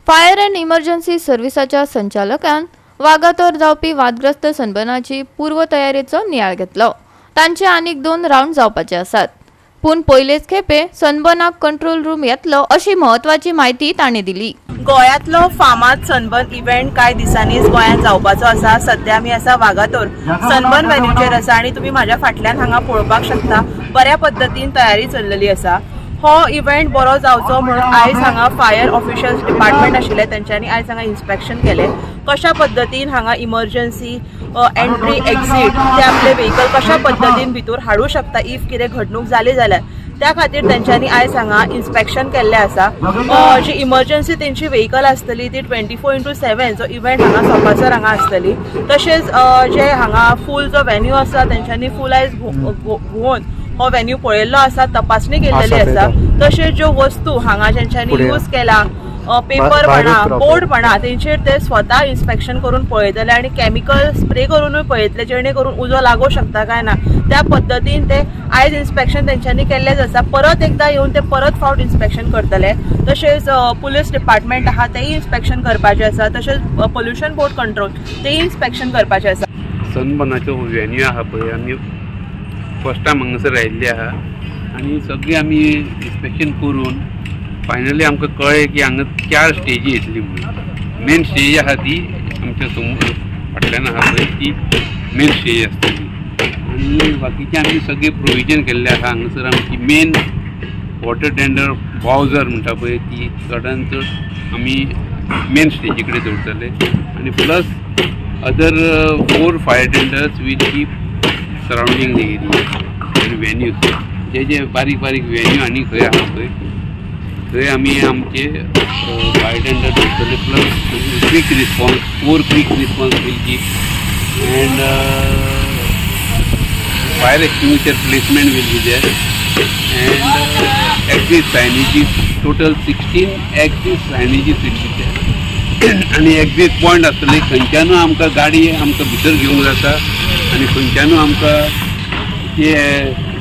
Fire and emergency सर्व्हिसाच्या संचालकान Vagator जावपी वादग्रस्त सनबर्नाची पूर्व तयारेचो नियाळ घेतलो। तांचे आनीक 2 राउंड जावपाचे आसात, पूण पयलेच खेपे सनबर्नाक कंट्रोल रूम येतलो अशी महत्वाची माहिती तांणी दिली। गोयातलो फामाद सनबर्न इव्हेंट काय दिसांनीच गोयात जावपाचो आसा। सध्या आमी आसा वागातोर सनबर्न वेन्यूचेर आसा आणि तुम्ही माझ्या फाटल्यान हांगा पळोवपाक शकता बऱ्या पद्धतीन तयारी चल्लेली आसा। हो इव्हेंट बरो जावचो म्हणून आयज हांगा फायर ऑफिशियल्स डिपार्टमेंट आशिल्ले त्यांच्यानी आयज हांगा इन्स्पेक्शन केले। कशा पद्धतीन हांगा इमर्जन्सी एंट्री एक्झिट ते आपले व्हेकल कशा पद्धतीन भितर हाडू शकता इफ कितें घडणूक जाली जाल्यार त्या खातीर त्यांच्यानी आयज हांगा इन्स्पेक्शन केल्ले आसा। जी इमर्जन्सी तेंची व्हेकल आसतली ती 24/7 जो इव्हेंट हांगा सोपासर हांगा आसतली। तशेंच जे हांगा फूल जो वेन्यू आसा तेंच्यांनी फूल आयज घुवन हो वेन्यू पळयल्लो आसा, तपासणी केलेली आसा। तशेंच ज्यो वस्तू हांगा जेंच्यांनी यूज केला पेपर म्हणा बोर्ड म्हणा तेंचेर ते स्वता इन्स्पेक्शन करून पळयतले आणि केमिकल स्प्रे करूनय पळयतले जेणे करून उजो लागू शकता काय ना त्या पद्धतीन ते आयज इन्स्पेक्शन तेंच्यांनी केल्लेच आसा। परत एकदा येवन ते परत फावट इन्स्पेक्शन करतले। तशेंच पुलीस डिपार्टमेंट आहा तेय इन्स्पेक्शन करपाचे आसा। तशेंच पोल्युशन बोर्ड कंट्रोल तेय इन्स्पेक्शन करपाचे आसा। सनबर्नाचो वेन्यू आहा पळय आमी फर्स्ट टायम हांगासर आयिल्ले आहा आणि सगळी आमी इन्स्पेक्शन करून फायनली आमकां कळ्ळें की हांगा 4 स्टेजी येतली म्हणून। मेन स्टेज आहा ती आमच्या समोर फाटल्यान आहा पळय ती मेन स्टेज आसतली आणि बाकीचे आमी सगळे प्रोविजन केल्ले आहा। हांगासर आमची मेन वॉटर टेंडर बावजर म्हणटा पळय ती चडांत चड आमी मेन स्टेजी कडेन दवरतले आणि plus other 4 fire tenders will keep surrounding the area venues जे बारीक बारीक वेन्यू आनी खंय आहा पळय थंय आमी आमचे फायर टेंडर दवरतले plus quick response 4 quick response will keep and fire extinguisher placement will be there and exit signages total 16 exit signages will be there आणि एक्झिट पॉयंट आसतले खंयच्यानूय आमकां गाडी आमकां भितर घेवंक जाता आणि खंयच्यानूय आमकां जे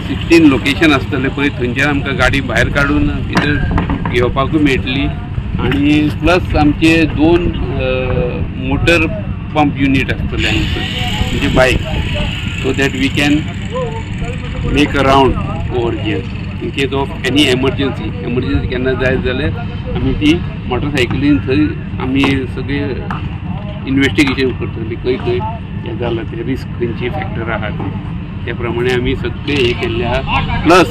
16 लोकेशन आसतले पळय थंयच्यान आमकां गाडी भायर काडून भितर घेवपाकूय मेळटली आणि प्लस आमचे 2 मोटर पंप युनिट आसतले हांगासर म्हणजे बायक so that we can make a round over here in case of any emergency केन्ना जाय जाल्यार आमी ती मोटरसायकलीन थंय आमी सगळे इन्वेस्टिगेशन करतली खंय खंय हें जालां तें रिस्क खंयची फॅक्टर आहा त्या प्रमाणे आमी सगळे हे केल्ले आहा। प्लस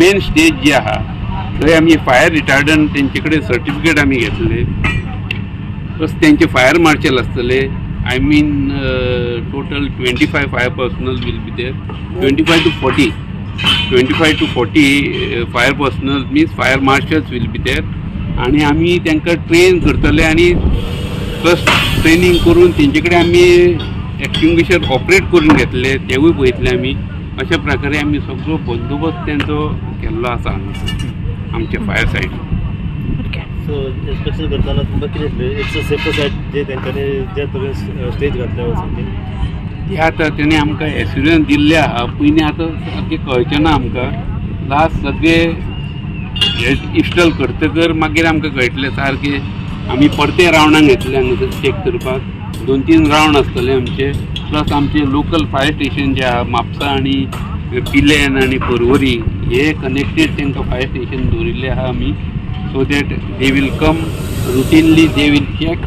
मेन स्टेज जी आहा थंय आमी फायर रिटार्डंट तेंचे कडेन सर्टिफिकेट आमी घेतले प्लस तेंचे फायर मार्शल आसतले I mean total 25 fire personnel will be there 25 to 40 fire personnel means fire marshals will be there आणि आमी तांकां ट्रेन करतले आणि प्लस ट्रेनिंग करून तेंचे कडेन आमी एक्सटिंग्विशर ऑपरेट करून घेतले तेवूय पळयतले आमी। अशा प्रकारे आमी सगळो बंदोबस्त तेंचो केल्लो आसा आमच्या फायर सायडीन। सो इन्स्पेक्शन करताना तुमकां कितें दिसलें इट्स अ सेफर सायड जे तेंच्यांनी ज्या तरेन स्टेज घातल्या वचून ते आतां तेणे आमकां एश्युरन्स दिल्ले आहा पयलीं आतां सारकें कळचें ना आमकां लास्ट सगळे इन्स्टॉल करतकर मागीर आमकां कळटलें सारकें आमी परते राउंडाक घेतले हांगासर चेक करपाक 2-3 राउंड आसतले आमचे प्लस आमचे लोकल फायर स्टेशन जे आहा म्हापसा आनी पिलेन आनी पर्वरी हे कनेक्टेड तांकां फायर स्टेशन दवरिल्ले आहा आमी so that they will come routinely they will check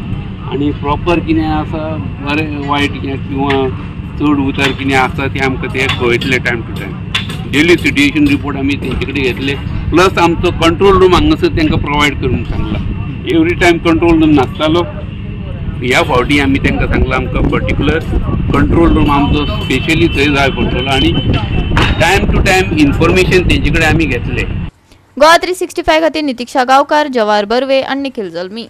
आणि प्रॉपर कितें आसा बरें वायट किंवा चड उतार कितें आसा तें आमकां तें कळयतले time to time. Daily situation report आमी तेंचे कडेन घेतले प्लस आमचो कंट्रोल रूम हांगासर तांकां प्रोवायड करून सांगला। एवरी टायम कंट्रोल रूम नासतालो ह्या फावटी आमी तांकां सांगलां आमकां पर्टिक्युलर कंट्रोल रूम आमचो स्पेशली थंय जाय पडटलो आणि टायम टू टायम इन्फॉर्मेशन तेंचे कडेन आमी घेतले। गोवा 365 खातीर नितीक्षा गांवकार, जवाहर बर्वे आनी निखिल जल्मी।